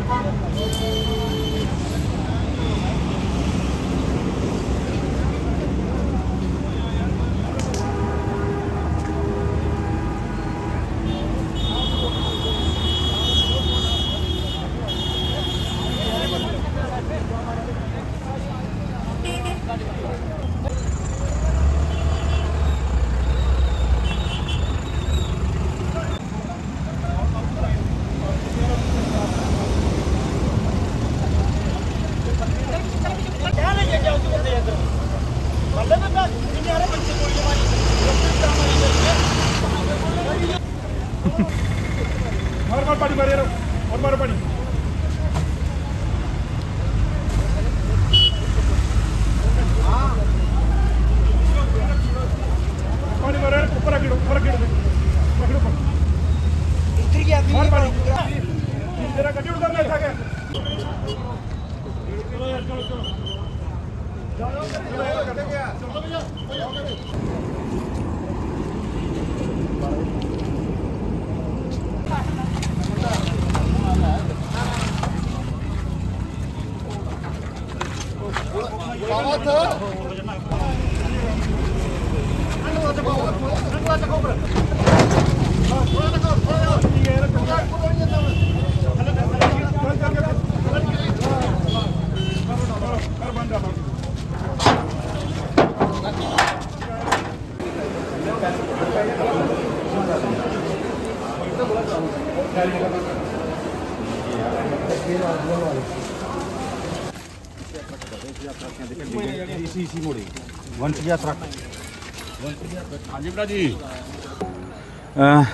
मार पानी मारे और मारो पानी पानी मारे ऊपर रख दो उतर गया मार पानी तेरा गड्डी उधर बैठा गया चलो यार चलो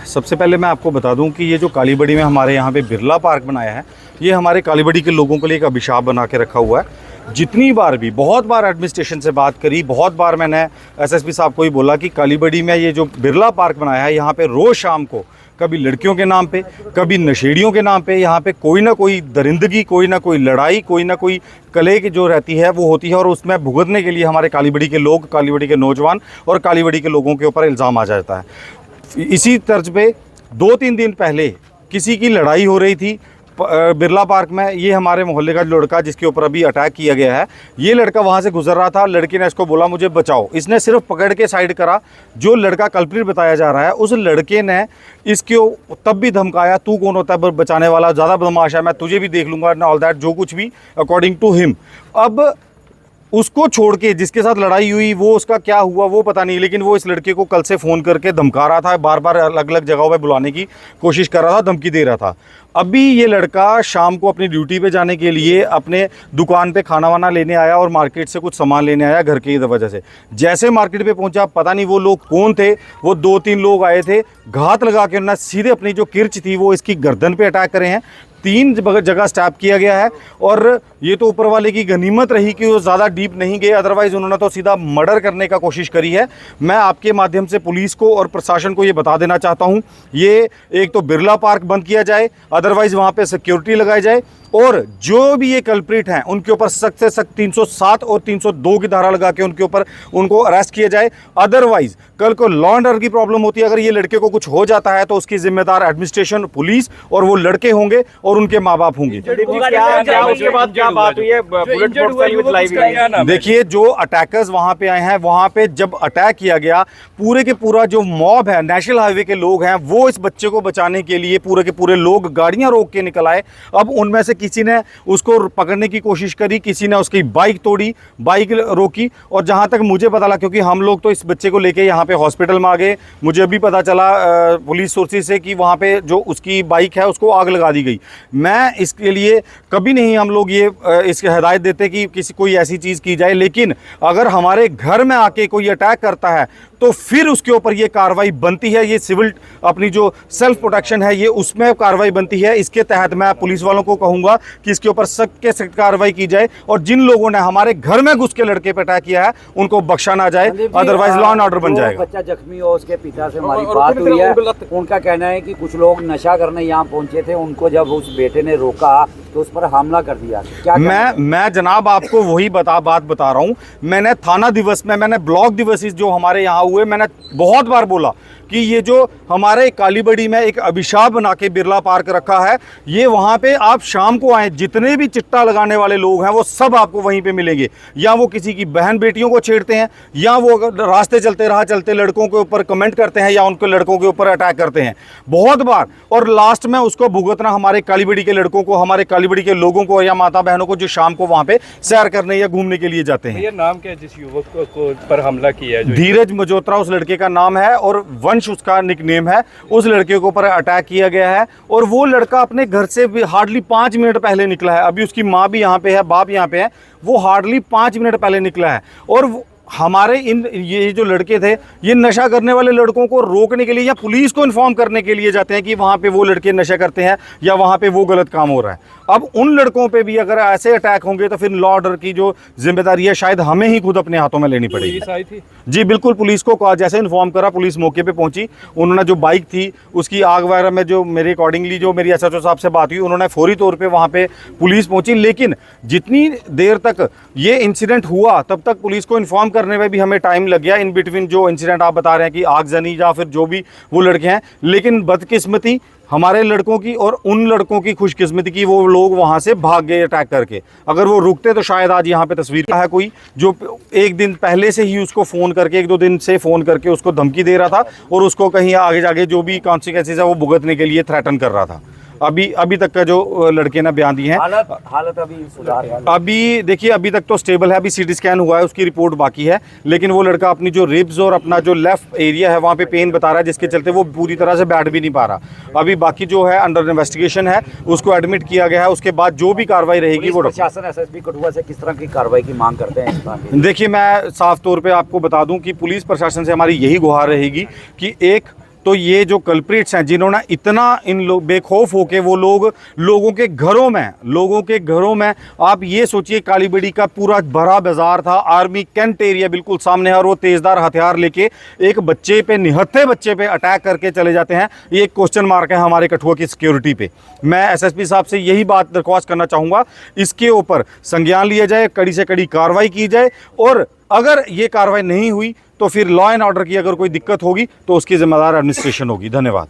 सबसे पहले मैं आपको बता दूं कि ये जो कालीबड़ी में हमारे यहाँ पे बिरला पार्क बनाया है, ये हमारे कालीबड़ी के लोगों के लिए एक अभिशाप बना के रखा हुआ है। जितनी बार भी बहुत बार एडमिनिस्ट्रेशन से बात करी, बहुत बार मैंने एसएसपी साहब को ही बोला कि कालीबड़ी में ये जो बिरला पार्क बनाया है, यहाँ पे रोज़ शाम को कभी लड़कियों के नाम पे, कभी नशेड़ियों के नाम पे यहाँ पे कोई ना कोई दरिंदगी, कोई ना कोई लड़ाई, कोई ना कोई कले की जो रहती है वो होती है। और उसमें भुगतने के लिए हमारे कालीबड़ी के लोग, कालीबड़ी के नौजवान और कालीबड़ी के लोगों के ऊपर इल्ज़ाम आ जाता है। इसी तर्ज पे 2-3 दिन पहले किसी की लड़ाई हो रही थी बिरला पार्क में। ये हमारे मोहल्ले का लड़का जिसके ऊपर अभी अटैक किया गया है, ये लड़का वहाँ से गुजर रहा था। लड़के ने इसको बोला मुझे बचाओ, इसने सिर्फ पकड़ के साइड करा। जो लड़का कल्प्रिट बताया जा रहा है, उस लड़के ने इसको तब भी धमकाया, तू कौन होता है बचाने वाला, ज़्यादा बदमाश है, मैं तुझे भी देख लूँगा, ऑल दैट, जो कुछ भी अकॉर्डिंग टू हिम। अब उसको छोड़ के जिसके साथ लड़ाई हुई वो उसका क्या हुआ वो पता नहीं, लेकिन वो इस लड़के को कल से फ़ोन करके धमका रहा था, बार बार अलग अलग जगहों पे बुलाने की कोशिश कर रहा था, धमकी दे रहा था। अभी ये लड़का शाम को अपनी ड्यूटी पे जाने के लिए अपने दुकान पे खाना वाना लेने आया और मार्केट से कुछ सामान लेने आया घर की वजह से। जैसे मार्केट पे पहुंचा, पता नहीं वो लोग कौन थे, वो 2-3 लोग आए थे, घात लगा के उन्होंने सीधे अपनी जो किर्च थी वो इसकी गर्दन पे अटैक करे हैं। 3 जगह स्टैप किया गया है। और ये तो ऊपर वाले की गनीमत रही कि वो ज़्यादा डीप नहीं गए, अदरवाइज़ उन्होंने तो सीधा मर्डर करने का कोशिश करी है। मैं आपके माध्यम से पुलिस को और प्रशासन को ये बता देना चाहता हूँ, ये एक तो बिरला पार्क बंद किया जाए, अदरवाइज़ वहाँ पे सिक्योरिटी लगाई जाए, और जो भी ये कल्प्रिट हैं उनके ऊपर सख्त से सख्त 307 और 302 की धारा लगा के उनके ऊपर उनको अरेस्ट किया जाए। अदरवाइज कल को लॉ एंड ऑर्डर की प्रॉब्लम होती है, अगर ये लड़के को कुछ हो जाता है तो उसकी जिम्मेदार एडमिनिस्ट्रेशन, पुलिस और वो लड़के होंगे और उनके माँ बाप होंगे। देखिए, जो अटैकर्स वहां पे आए हैं, वहां पे जब अटैक किया गया, पूरे के पूरा जो मॉब है, नेशनल हाईवे के लोग हैं, वो इस बच्चे को बचाने के लिए पूरे के पूरे लोग गाड़ियां रोक के निकल आए। अब उनमें से किसी ने उसको पकड़ने की कोशिश करी, किसी ने उसकी बाइक तोड़ी, बाइक रोकी, और जहां तक मुझे पता लगा, क्योंकि हम लोग तो इस बच्चे को लेके यहाँ पे हॉस्पिटल में आ गए, मुझे अभी पता चला पुलिस सोर्सेज से कि वहाँ पे जो उसकी बाइक है उसको आग लगा दी गई। मैं इसके लिए कभी नहीं हम लोग ये इसकी हिदायत देते कि किसी कोई ऐसी चीज़ की जाए, लेकिन अगर हमारे घर में आके कोई अटैक करता है तो फिर उसके ऊपर ये कार्रवाई बनती है। ये सिविल अपनी जो सेल्फ प्रोटेक्शन है ये उसमें कार्रवाई बनती है। इसके तहत मैं पुलिस वालों को कहूँगा कि इसके ऊपर सख्त से सख्त कार्रवाई की जाए, और जिन लोगों ने हमारे घर में घुस के लड़के पे अटैक किया है उनको बख्शा ना जाए, अदरवाइज लॉ एंड ऑर्डर बन जाएगा। बच्चा जख्मी हो, उसके पिता से हमारी बात हुई है, उनका कहना है कि कुछ लोग नशा करने यहाँ पहुंचे थे, उनको जब उस बेटे ने रोका तो उस पर हमला कर दिया। क्या मैं जनाब आपको वही बात बता रहा हूँ। मैंने थाना दिवस में, मैंने ब्लॉक दिवस जो हमारे यहाँ हुए, मैंने बहुत बार बोला कि ये जो हमारे कालीबड़ी में एक अभिशाप बना के बिरला पार्क रखा है, ये वहाँ पे आप शाम को आए, जितने भी चिट्टा लगाने वाले लोग हैं वो सब आपको वहीं पे मिलेंगे। या वो किसी की बहन बेटियों को छेड़ते हैं, या वो रास्ते चलते राह चलते लड़कों के ऊपर कमेंट करते हैं, या उनके लड़कों के ऊपर अटैक करते हैं बहुत बार। और लास्ट में उसको भुगतना हमारे कालीबड़ी के लड़कों को, हमारे कालीबड़ी के लोगों को या माता बहनों को, जो शाम को वहाँ पे सैर करने या घूमने के लिए जाते हैं। ये नाम क्या है जिस युवक को पर हमला किया है? धीरज मजोत्रा उस लड़के का नाम है और वंश उसका निकनेम है। उस लड़के के ऊपर अटैक किया गया है और वो लड़का अपने घर से भी हार्डली 5 मिनट पहले निकला है। अभी उसकी माँ भी यहाँ पे है, बाप यहाँ पे है, वो हार्डली 5 मिनट पहले निकला है। और हमारे ये जो लड़के थे, ये नशा करने वाले लड़कों को रोकने के लिए या पुलिस को इन्फॉर्म करने के लिए जाते हैं कि वहाँ पे वो लड़के नशा करते हैं या वहाँ पे वो गलत काम हो रहा है। अब उन लड़कों पे भी अगर ऐसे अटैक होंगे तो फिर लॉ ऑर्डर की जो जिम्मेदारी है शायद हमें ही खुद अपने हाथों में लेनी पड़ेगी। पुलिस आई थी? जी बिल्कुल, पुलिस को कहा, जैसे इन्फॉर्म करा पुलिस मौके पे पहुंची। उन्होंने जो बाइक थी उसकी आग वगैरह में जो मेरे अकॉर्डिंगली जो मेरी एसएचओ साहब से बात हुई, उन्होंने फौरी तौर पे वहाँ पे पुलिस पहुंची। लेकिन जितनी देर तक ये इंसिडेंट हुआ तब तक पुलिस को इन्फॉर्म करने में भी हमें टाइम लग गया। इन बिटवीन जो इंसिडेंट आप बता रहे हैं कि आगजनी या फिर जो भी वो लड़के हैं, लेकिन बदकिस्मती हमारे लड़कों की और उन लड़कों की खुशकिस्मती की, वो लोग वहाँ से भाग गए अटैक करके। अगर वो रुकते तो शायद आज यहाँ पे तस्वीर है कोई जो एक दिन पहले से ही उसको फ़ोन करके, 1-2 दिन से फ़ोन करके उसको धमकी दे रहा था और उसको कहीं आगे जाके जो भी कॉन्सिक्वेंसेस है वो भुगतने के लिए थ्रेटन कर रहा था। अभी तक का जो लड़के ने बयान दिए हैं, हालत अभी सुधार है? अभी देखिए अभी तक तो स्टेबल है। अभी सीटी स्कैन हुआ है, उसकी रिपोर्ट बाकी है। लेकिन वो लड़का अपनी जो रिब्स और अपना जो लेफ्ट एरिया है वहाँ पे पेन बता रहा है, जिसके चलते वो पूरी तरह से बैठ भी नहीं पा रहा। अभी बाकी जो है अंडर इन्वेस्टिगेशन है, उसको एडमिट किया गया है। उसके बाद जो भी कार्रवाई रहेगी वो प्रशासन एसएसपी कठुआ से किस तरह की कार्रवाई की मांग करते हैं? देखिए, मैं साफ तौर पे आपको बता दूं कि पुलिस प्रशासन से हमारी यही गुहार रहेगी कि एक तो ये जो कल्प्रिट्स हैं जिन्होंने इतना इन लोग बेखौफ होके वो लोगों के घरों में आप ये सोचिए, कालीबड़ी का पूरा भरा बाजार था, आर्मी कैंट एरिया बिल्कुल सामने है, और वो तेज़दार हथियार लेके एक बच्चे पे, निहत्थे बच्चे पे अटैक करके चले जाते हैं। ये एक क्वेश्चन मार्क है हमारे कठुआ की सिक्योरिटी पे। मैं एसएसपी साहब से यही बात दरख्वास्त करना चाहूँगा, इसके ऊपर संज्ञान लिया जाए, कड़ी से कड़ी कार्रवाई की जाए, और अगर ये कार्रवाई नहीं हुई तो फिर लॉ एंड ऑर्डर की अगर कोई दिक्कत होगी तो उसकी जिम्मेदार एडमिनिस्ट्रेशन होगी। धन्यवाद।